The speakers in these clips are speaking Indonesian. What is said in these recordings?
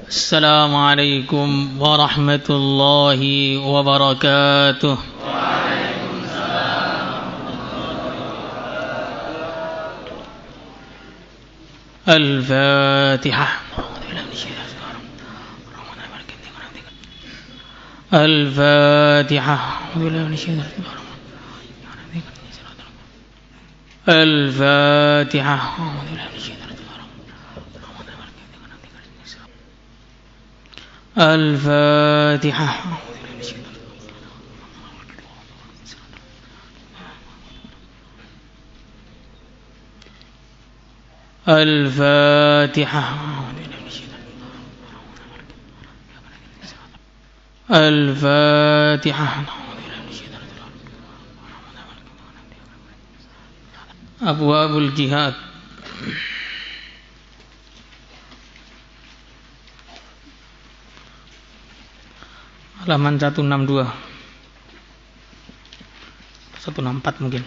السلام عليكم ورحمة الله وبركاته. الفاتحة. الفاتحة. الفاتحة. الفاتحة. الفاتحة. الفاتحة. أبواب الجهاد. Halaman 162 164 mungkin.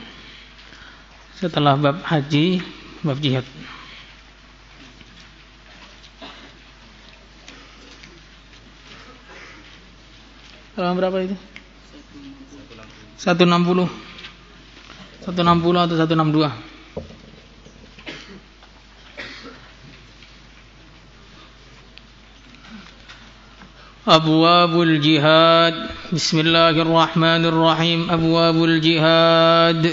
Setelah bab haji, bab jihad. Halaman berapa itu? 160 atau 162? Abwabul jihad. Bismillahirrahmanirrahim. Abwabul jihad.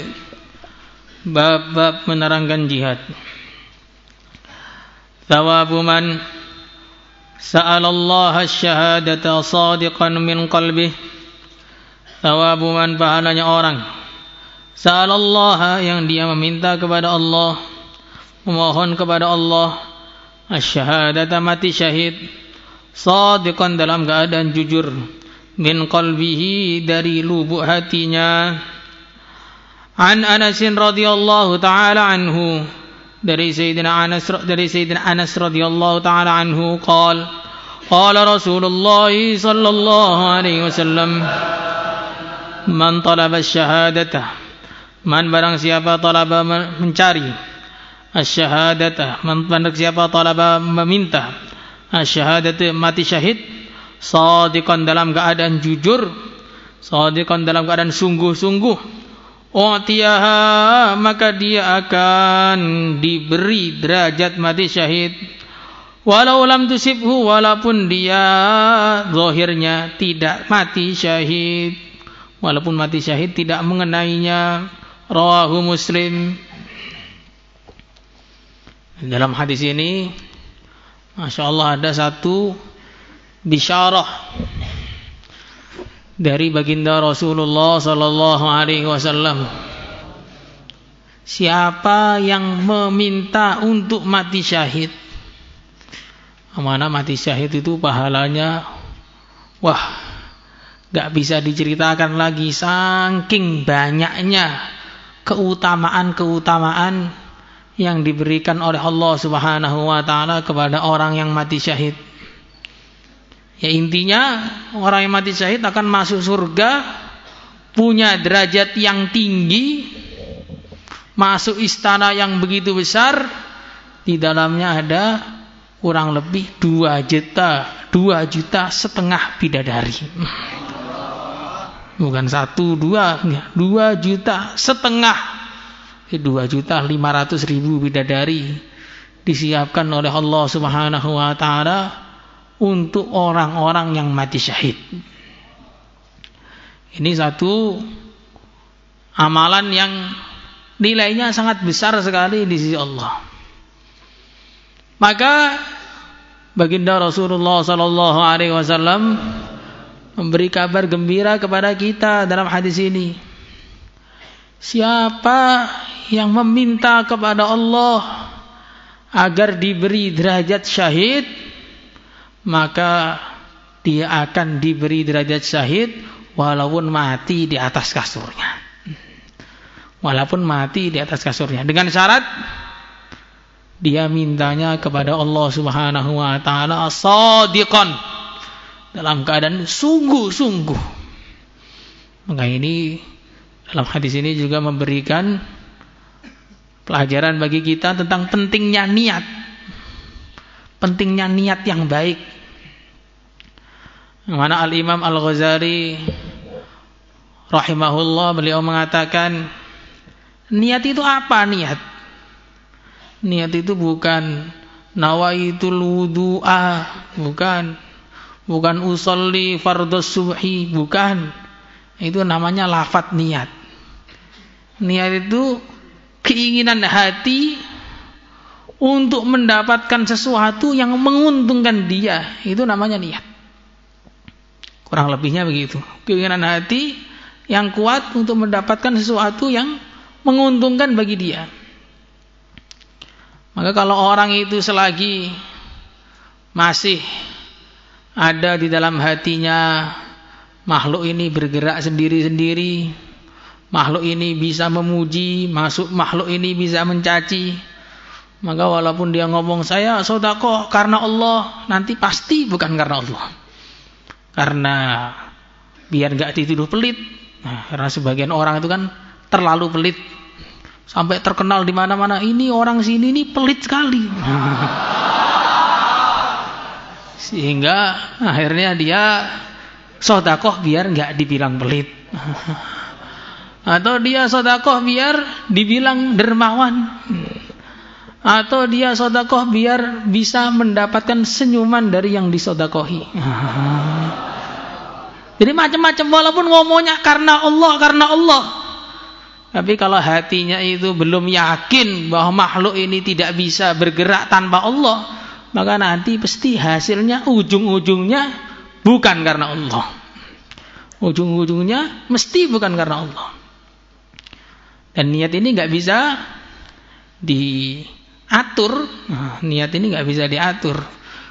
Bab-bab menerangkan jihad. Thawabu man sa'alallaha syahadata sadiqan min qalbih. Thawabu man, pahalanya orang sa'alallaha, yang dia meminta kepada Allah, memohon kepada Allah, asyhadata, mati syahid, shadiqan, dalam keadaan jujur, min qalbihi, dari lubuk hatinya. An Anas radhiyallahu taala anhu, dari Sayyidina Anas radhiyallahu taala anhu, qala Rasulullah sallallahu alaihi wasallam, man talaba syahadata, man, barang siapa, talaba, mencari, asyhadata, man, barang siapa, talaba, meminta, asyahadat, mati syahid, shadiqan, dalam keadaan jujur, shadiqan, dalam keadaan sungguh-sungguh, u'tiyaha, maka dia akan diberi derajat mati syahid, walau lam tusibhu, walaupun dia zahirnya tidak mati syahid, walaupun mati syahid tidak mengenainya. Rawahu Muslim. Dalam hadis ini, Masya Allah, ada satu bisyarah dari baginda Rasulullah sallallahu alaihi wasallam. Siapa yang meminta untuk mati syahid, mana mati syahid itu pahalanya, wah, gak bisa diceritakan lagi, saking banyaknya keutamaan-keutamaan yang diberikan oleh Allah Subhanahu wa ta'ala kepada orang yang mati syahid. Ya, intinya orang yang mati syahid akan masuk surga, punya derajat yang tinggi, masuk istana yang begitu besar, di dalamnya ada kurang lebih 2 juta setengah bidadari. Bukan 1, 2 juta setengah. 2.500.000 bidadari disiapkan oleh Allah Subhanahu wa ta'ala untuk orang-orang yang mati syahid. Ini satu amalan yang nilainya sangat besar sekali di sisi Allah. Maka baginda Rasulullah sallallahu alaihi wasallam memberi kabar gembira kepada kita dalam hadis ini. Siapa yang meminta kepada Allah agar diberi derajat syahid, maka dia akan diberi derajat syahid walaupun mati di atas kasurnya. Walaupun mati di atas kasurnya, dengan syarat dia mintanya kepada Allah Subhanahu wa ta'ala shadiqan, dalam keadaan sungguh-sungguh. Maka ini, dalam hadis ini juga memberikan pelajaran bagi kita tentang pentingnya niat. Pentingnya niat yang baik. Mana Al-Imam Al-Ghazali rahimahullah, beliau mengatakan, niat itu apa niat? Niat itu bukan nawaitul wudu'a, bukan usolli fardhus subhi, bukan. Itu namanya lafadz niat. Niat itu keinginan hati untuk mendapatkan sesuatu yang menguntungkan dia, itu namanya niat. Kurang lebihnya begitu. Keinginan hati yang kuat untuk mendapatkan sesuatu yang menguntungkan bagi dia. Maka kalau orang itu selagi masih ada di dalam hatinya makhluk ini bergerak sendiri-sendiri, makhluk ini bisa memuji, makhluk ini bisa mencaci, maka walaupun dia ngomong saya sedekah karena Allah, nanti pasti bukan karena Allah. Karena biar gak dituduh pelit. Nah, karena sebagian orang itu kan terlalu pelit, sampai terkenal di mana-mana, ini orang sini ini pelit sekali. Sehingga akhirnya dia sedekah biar gak dibilang pelit. Atau dia sedekah biar dibilang dermawan. Atau dia sedekah biar bisa mendapatkan senyuman dari yang disedekahi. Jadi macam-macam, walaupun ngomongnya karena Allah. Tapi kalau hatinya itu belum yakin bahwa makhluk ini tidak bisa bergerak tanpa Allah, maka nanti pasti hasilnya ujung-ujungnya bukan karena Allah. Ujung-ujungnya mesti bukan karena Allah. Dan niat ini nggak bisa diatur. Nah, niat ini nggak bisa diatur.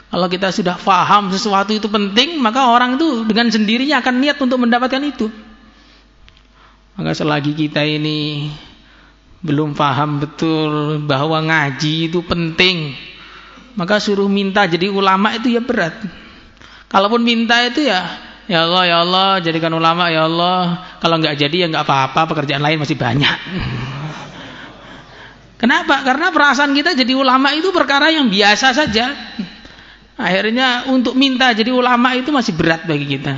Kalau kita sudah paham sesuatu itu penting, maka orang itu dengan sendirinya akan niat untuk mendapatkan itu. Maka selagi kita ini belum paham betul bahwa ngaji itu penting, maka suruh minta jadi ulama itu ya berat. Kalaupun minta itu ya Allah jadikan ulama ya Allah. Kalau nggak jadi ya nggak apa-apa, pekerjaan lain masih banyak. Kenapa? Karena perasaan kita jadi ulama itu perkara yang biasa saja. Akhirnya untuk minta jadi ulama itu masih berat bagi kita.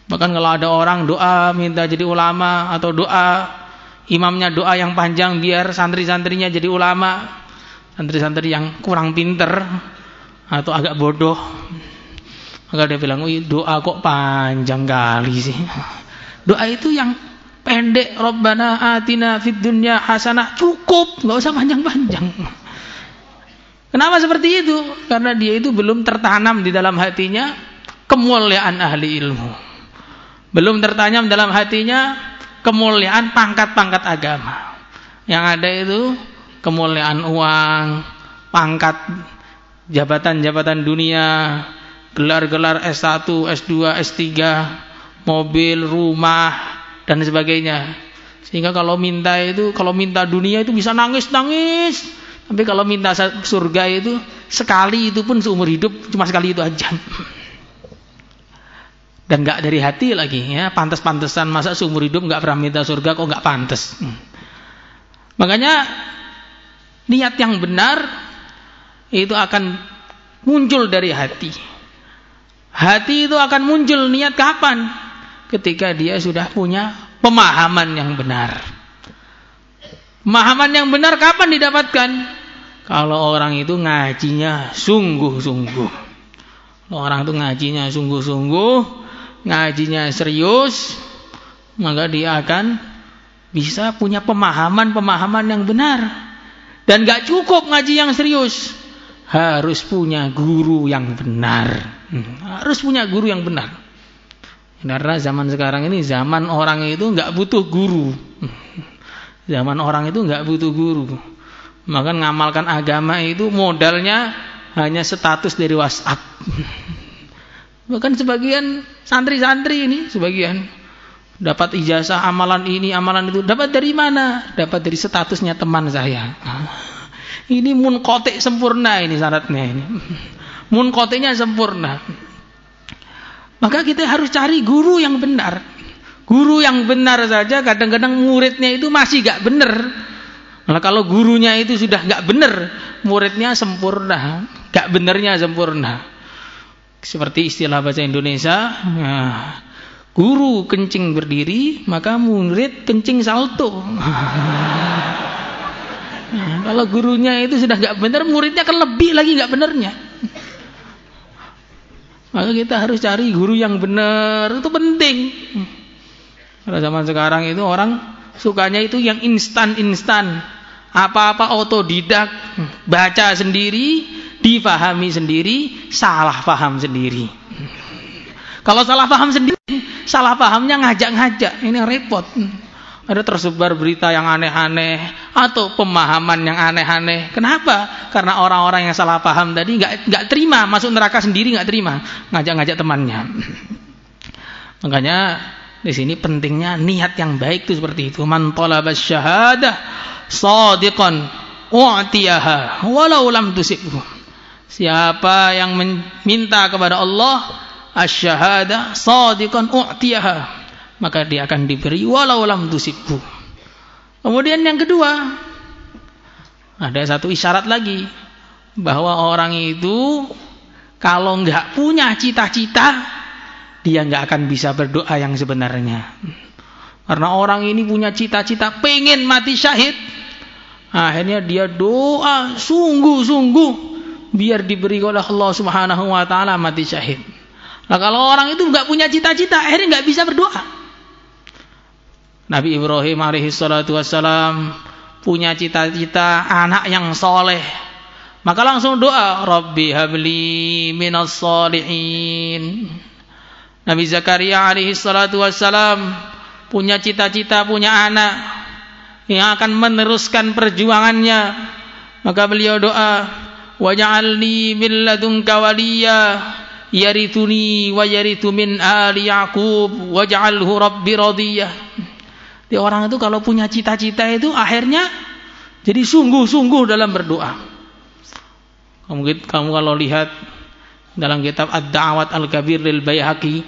Bahkan kalau ada orang doa minta jadi ulama, atau doa imamnya doa yang panjang biar santri-santrinya jadi ulama, santri-santri yang kurang pinter atau agak bodoh, maka dia bilang, wih doa kok panjang kali sih. Doa itu yang pendek, Rabbana atina fid dunya hasanah, cukup, nggak usah panjang-panjang. Kenapa seperti itu? Karena dia itu belum tertanam di dalam hatinya kemuliaan ahli ilmu, belum tertanam dalam hatinya kemuliaan pangkat-pangkat agama. Yang ada itu kemuliaan uang, pangkat, jabatan-jabatan dunia, gelar-gelar S1, S2, S3, mobil, rumah, dan sebagainya. Sehingga kalau minta dunia itu bisa nangis-nangis. Tapi kalau minta surga itu sekali, itu pun seumur hidup cuma sekali itu aja. Dan gak dari hati lagi ya, pantas-pantesan, masa seumur hidup gak pernah minta surga, kok gak pantas. Makanya niat yang benar itu akan muncul dari hati. Hati itu akan muncul niat kapan? Ketika dia sudah punya pemahaman yang benar. Pemahaman yang benar kapan didapatkan? Kalau orang itu ngajinya sungguh-sungguh. Kalau orang itu ngajinya sungguh-sungguh, ngajinya serius, maka dia akan bisa punya pemahaman yang benar. Dan gak cukup ngaji yang serius, harus punya guru yang benar. Harus punya guru yang benar. Karena zaman sekarang ini zaman orang itu gak butuh guru. Zaman orang itu gak butuh guru. Maka ngamalkan agama itu modalnya hanya status dari WhatsApp. Bahkan sebagian santri-santri ini, sebagian dapat ijazah amalan ini, amalan itu. Dapat dari mana? Dapat dari statusnya teman saya. Ini munqati sempurna ini syaratnya ini. Munqatinya sempurna. Maka kita harus cari guru yang benar. Guru yang benar saja kadang-kadang muridnya itu masih gak benar. Nah, kalau gurunya itu sudah gak benar, muridnya sempurna, gak benernya sempurna. Seperti istilah bahasa Indonesia, guru kencing berdiri, maka murid kencing salto. Kalau gurunya itu sudah nggak benar, muridnya kan lebih lagi nggak benernya. Maka kita harus cari guru yang benar, itu penting. Pada zaman sekarang itu orang sukanya itu yang instan-instan, apa-apa otodidak, baca sendiri, difahami sendiri, salah paham sendiri. Kalau salah paham sendiri, salah pahamnya ngajak-ngajak, ini repot. Ada tersebar berita yang aneh-aneh atau pemahaman yang aneh-aneh. Kenapa? Karena orang-orang yang salah paham tadi nggak terima, masuk neraka sendiri nggak terima, ngajak-ngajak temannya. Makanya di sini pentingnya niat yang baik itu seperti itu. Man talaba syahadah shadiqan u'tiyaha walau lam tusibhu. Siapa yang meminta kepada Allah asy-syahadah shadiqan u'tiyaha, maka dia akan diberi walau lam tusibhu. Kemudian yang kedua, ada satu isyarat lagi, bahwa orang itu kalau nggak punya cita-cita, dia nggak akan bisa berdoa yang sebenarnya. Karena orang ini punya cita-cita pengen mati syahid, akhirnya dia doa sungguh-sungguh biar diberi oleh Allah Subhanahu wa taala mati syahid. Nah, kalau orang itu nggak punya cita-cita, akhirnya nggak bisa berdoa. Nabi Ibrahim alaihi salatu wassalam punya cita-cita anak yang soleh, maka langsung doa, Rabbi habli minas solihin. Nabi Zakaria alaihi salatu wassalam punya cita-cita punya anak yang akan meneruskan perjuangannya, maka beliau doa, waj'alni min ladunka waliya yarithuni wa yarithu min ali Yaqub waj'alhu rabbi radiyah. Di orang itu kalau punya cita-cita itu akhirnya jadi sungguh-sungguh dalam berdoa. Kamu kalau lihat dalam kitab Ad-Da'awat Al-Kabir lil Baihaqi,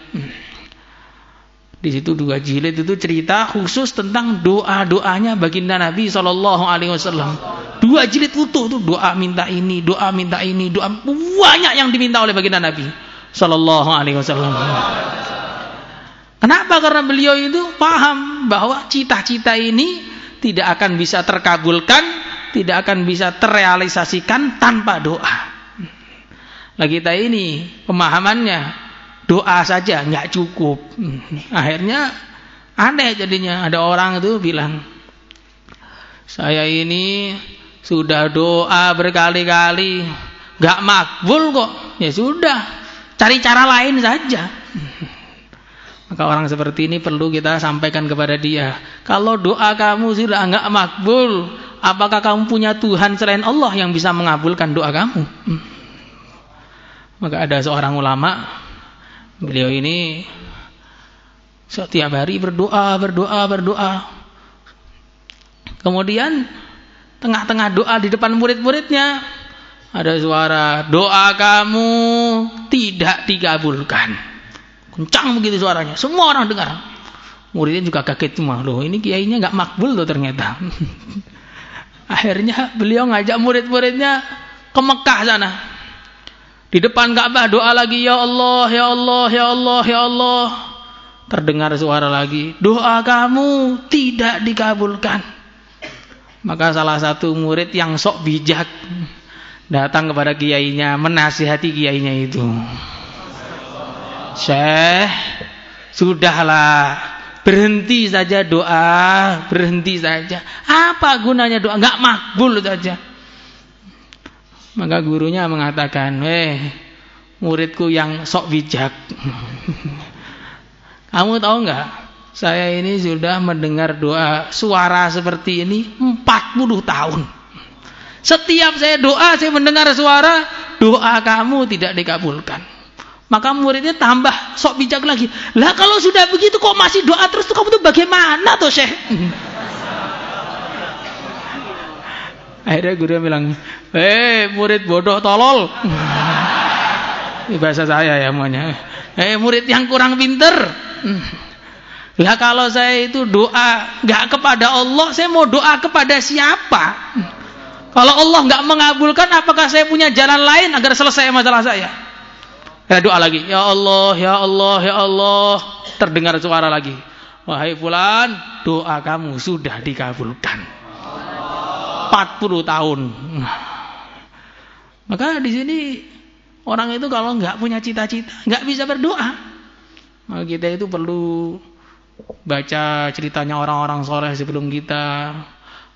di situ 2 jilid itu cerita khusus tentang doa-doanya baginda Nabi SAW. 2 jilid utuh itu doa minta ini, doa minta ini, doa banyak yang diminta oleh baginda Nabi SAW. Kenapa? Karena beliau itu paham bahwa cita-cita ini tidak akan bisa terkabulkan, tidak akan bisa terrealisasikan tanpa doa. Nah, kita ini pemahamannya doa saja nggak cukup. Akhirnya aneh jadinya. Ada orang itu bilang, saya ini sudah doa berkali-kali nggak makbul kok. Ya sudah, cari cara lain saja. Maka orang seperti ini perlu kita sampaikan kepada dia, kalau doa kamu sudah nggak makbul, apakah kamu punya Tuhan selain Allah yang bisa mengabulkan doa kamu? Maka ada seorang ulama, beliau ini setiap hari berdoa. Kemudian tengah-tengah doa di depan murid-muridnya ada suara, doa kamu tidak dikabulkan. Kencang begitu suaranya, semua orang dengar. Muridnya juga kaget semua, loh ini kiainya nggak makbul loh ternyata. Akhirnya beliau ngajak murid-muridnya ke Mekah sana. Di depan Ka'bah doa lagi, ya Allah, ya Allah, ya Allah, ya Allah. Terdengar suara lagi, doa kamu tidak dikabulkan. Maka salah satu murid yang sok bijak datang kepada kiainya, menasihati kiainya itu. Syekh, sudahlah, berhenti saja doa, berhenti saja. Apa gunanya doa? Nggak makbul saja. Maka gurunya mengatakan, muridku yang sok bijak, kamu tahu nggak? Saya ini sudah mendengar doa suara seperti ini 40 tahun. Setiap saya doa, saya mendengar suara, doa kamu tidak dikabulkan. Maka muridnya tambah sok bijak lagi. Lah kalau sudah begitu kok masih doa terus tuh, kamu tuh bagaimana tuh Syekh? Akhirnya gurunya bilang, murid bodoh tolol. Ini bahasa saya ya semuanya. Murid yang kurang pinter. Lah kalau saya itu doa nggak kepada Allah, saya mau doa kepada siapa? Kalau Allah nggak mengabulkan, apakah saya punya jalan lain agar selesai masalah saya? Doa lagi, ya Allah, ya Allah, ya Allah. Terdengar suara lagi, wahai fulan, doa kamu sudah dikabulkan. 40 tahun. Maka di sini orang itu kalau nggak punya cita-cita, nggak bisa berdoa. Maka kita itu perlu baca ceritanya orang-orang soleh sebelum kita,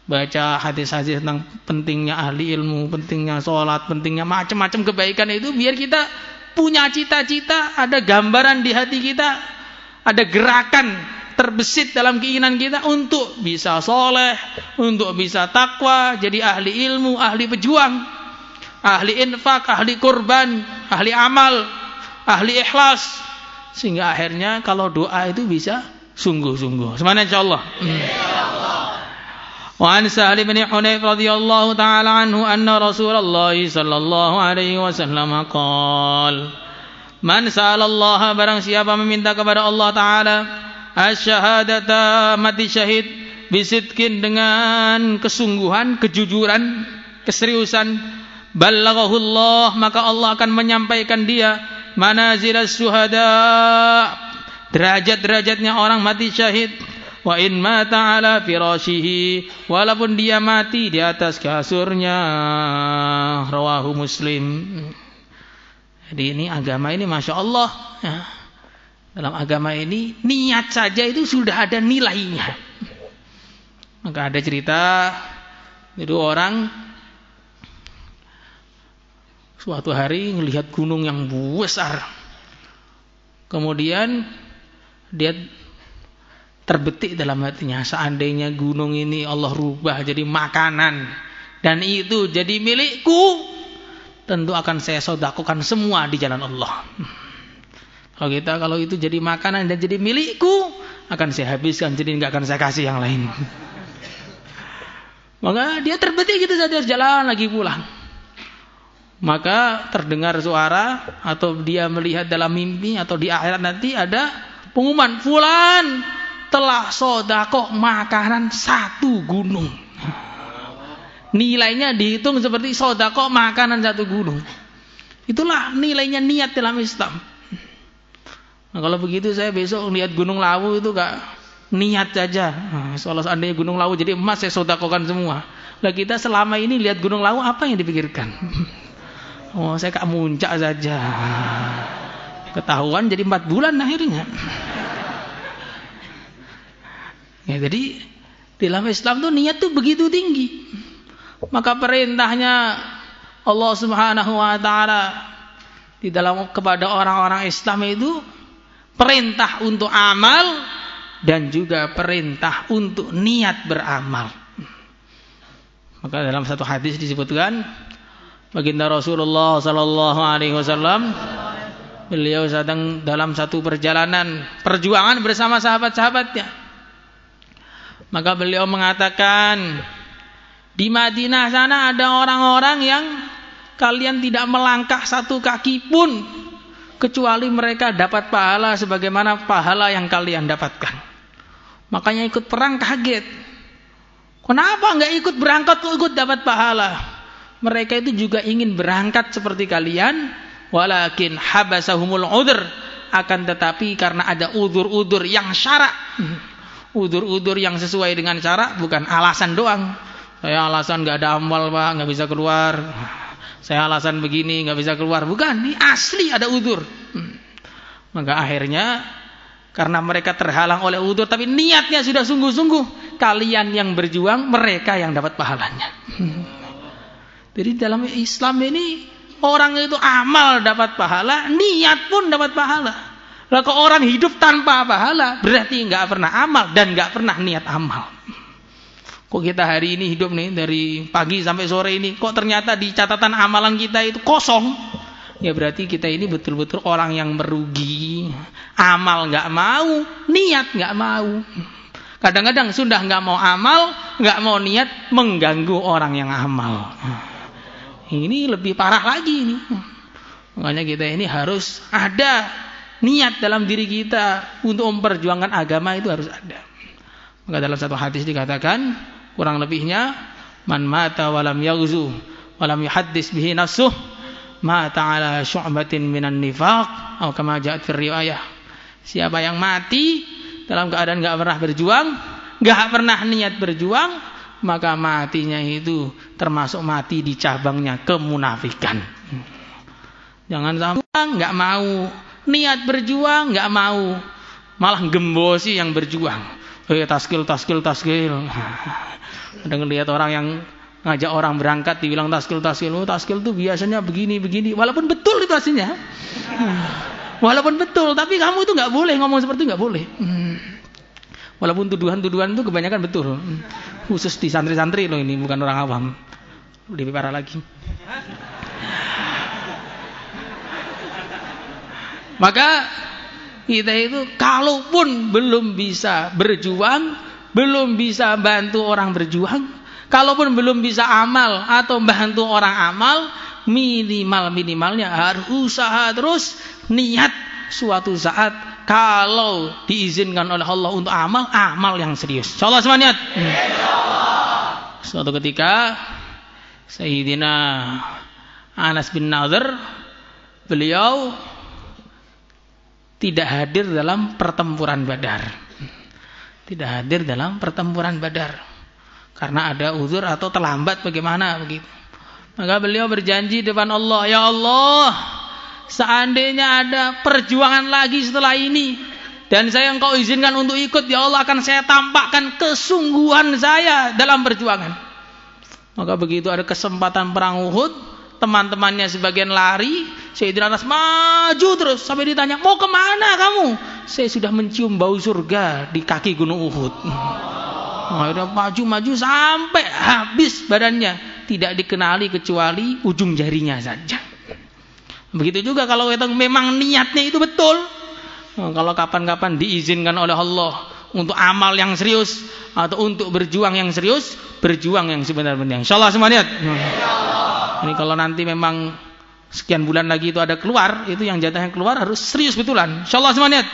baca hadis-hadis tentang pentingnya ahli ilmu, pentingnya sholat, pentingnya macam-macam kebaikan itu, biar kita punya cita-cita, ada gambaran di hati kita, ada gerakan terbesit dalam keinginan kita untuk bisa soleh, untuk bisa takwa, jadi ahli ilmu, ahli pejuang, ahli infak, ahli kurban, ahli amal, ahli ikhlas, sehingga akhirnya kalau doa itu bisa sungguh-sungguh. Semuanya insyaallah. Wa an Sahal bin Hunayf radhiyallahu ta'ala anhu anna Rasulullah sallallahu alaihi wasallam qala man sa'alallaha, barang siapa meminta kepada Allah taala asyhadata, mati syahid, bisidkin, dengan kesungguhan, kejujuran, keseriusan, ballaghahullah, maka Allah akan menyampaikan dia manazilas syuhada, derajat-derajatnya orang mati syahid. Wa in mata ala firashihi, walaupun dia mati di atas kasurnya. Rawahu Muslim. Jadi ini agama ini Masya Allah ya. Dalam agama ini niat saja itu sudah ada nilainya. Maka ada cerita, itu orang suatu hari melihat gunung yang besar, kemudian dia terbetik dalam hatinya, seandainya gunung ini Allah rubah jadi makanan dan itu jadi milikku, tentu akan saya sedekahkan semua di jalan Allah. Kalau itu jadi makanan dan jadi milikku, akan saya habiskan, jadi nggak akan saya kasih yang lain. Maka dia terbetik gitu saja, jalan lagi pulang. Maka terdengar suara, atau dia melihat dalam mimpi, atau di akhirat nanti ada pengumuman, fulan telah sedekah makanan 1 gunung. Nilainya dihitung seperti sedekah makanan 1 gunung. Itulah nilainya niat dalam Islam. Nah, kalau begitu saya besok lihat Gunung Lawu itu gak niat saja. Nah, soalnya seandainya Gunung Lawu jadi emas, saya sedekahkan semua. Lah kita selama ini lihat Gunung Lawu apa yang dipikirkan? Oh, saya gak muncak saja. Ketahuan jadi 4 bulan akhirnya. Ya, jadi dalam Islam tuh niat tuh begitu tinggi. Maka perintahnya Allah Subhanahu wa taala di dalam kepada orang-orang Islam itu perintah untuk amal dan juga perintah untuk niat beramal. Maka dalam satu hadis disebutkan, baginda Rasulullah sallallahu alaihi wasallam, beliau sedang dalam satu perjuangan bersama sahabat-sahabatnya. Maka beliau mengatakan, di Madinah sana ada orang-orang yang kalian tidak melangkah 1 kaki pun kecuali mereka dapat pahala sebagaimana pahala yang kalian dapatkan. Makanya ikut perang kaget. Kenapa enggak ikut berangkat kok ikut dapat pahala? Mereka itu juga ingin berangkat seperti kalian, walakin habasahumul udhr, akan tetapi karena ada udzur-udzur yang syara. Udzur-udzur yang sesuai dengan syara, bukan alasan doang. Saya alasan enggak ada amal, Pak, enggak bisa keluar. Saya alasan begini nggak bisa keluar, bukan, ini asli ada udzur. Maka akhirnya karena mereka terhalang oleh udzur, tapi niatnya sudah sungguh-sungguh, kalian yang berjuang, mereka yang dapat pahalanya. Jadi dalam Islam ini orang itu amal dapat pahala, niat pun dapat pahala. Lah kalau orang hidup tanpa pahala, berarti nggak pernah amal dan nggak pernah niat amal. Kok kita hari ini hidup nih dari pagi sampai sore ini, kok ternyata di catatan amalan kita itu kosong? Ya berarti kita ini betul-betul orang yang merugi. Amal nggak mau, niat nggak mau. Kadang-kadang sudah nggak mau amal, nggak mau niat, mengganggu orang yang amal. Ini lebih parah lagi nih. Makanya kita ini harus ada niat dalam diri kita untuk memperjuangkan agama, itu harus ada. Maka dalam satu hadis dikatakan, kurang lebihnya, man mata walam yaghzu walam yuhaddis bihi nafsuh mata ala syu'batin minan nifaq atau kama ja'at fir riwayah. Siapa yang mati dalam keadaan enggak pernah berjuang, enggak pernah niat berjuang, maka matinya itu termasuk mati di cabangnya kemunafikan. Jangan sampai enggak mau niat berjuang, enggak mau, malah gembosi yang berjuang. Taskil. Ada ngelihat orang yang ngajak orang berangkat dibilang taskil tuh biasanya begini, walaupun betul itu aslinya. Walaupun betul, tapi kamu itu nggak boleh ngomong seperti itu, nggak boleh. Walaupun tuduhan itu kebanyakan betul. Khusus di santri-santri loh, ini bukan orang awam. Lebih parah lagi. Maka kita itu kalaupun belum bisa berjuang, belum bisa bantu orang berjuang, kalaupun belum bisa amal atau bantu orang amal, minimalnya harus usaha terus, niat suatu saat kalau diizinkan oleh Allah untuk amal yang serius. Insyaallah semua niat. Suatu ketika Sayyidina Anas bin Nadhr, beliau tidak hadir dalam pertempuran Badar. Tidak hadir dalam pertempuran Badar karena ada uzur atau terlambat bagaimana begitu. Maka beliau berjanji depan Allah, ya Allah, seandainya ada perjuangan lagi setelah ini dan saya engkau izinkan untuk ikut, ya Allah, akan saya tampakkan kesungguhan saya dalam perjuangan. Maka begitu ada kesempatan perang Uhud, teman-temannya sebagian lari, Sayyidina Anas maju terus sampai ditanya, mau kemana kamu? Saya sudah mencium bau surga di kaki gunung Uhud. Akhirnya maju sampai habis badannya, tidak dikenali kecuali ujung jarinya saja. Begitu juga kalau kita memang niatnya itu betul, kalau kapan-kapan diizinkan oleh Allah untuk amal yang serius atau untuk berjuang yang serius, berjuang yang sebenar-benarnya. Insyaallah semua niat. Ini kalau nanti memang sekian bulan lagi itu ada keluar, itu yang jatahnya keluar harus serius betulan. Insyaallah semua niat.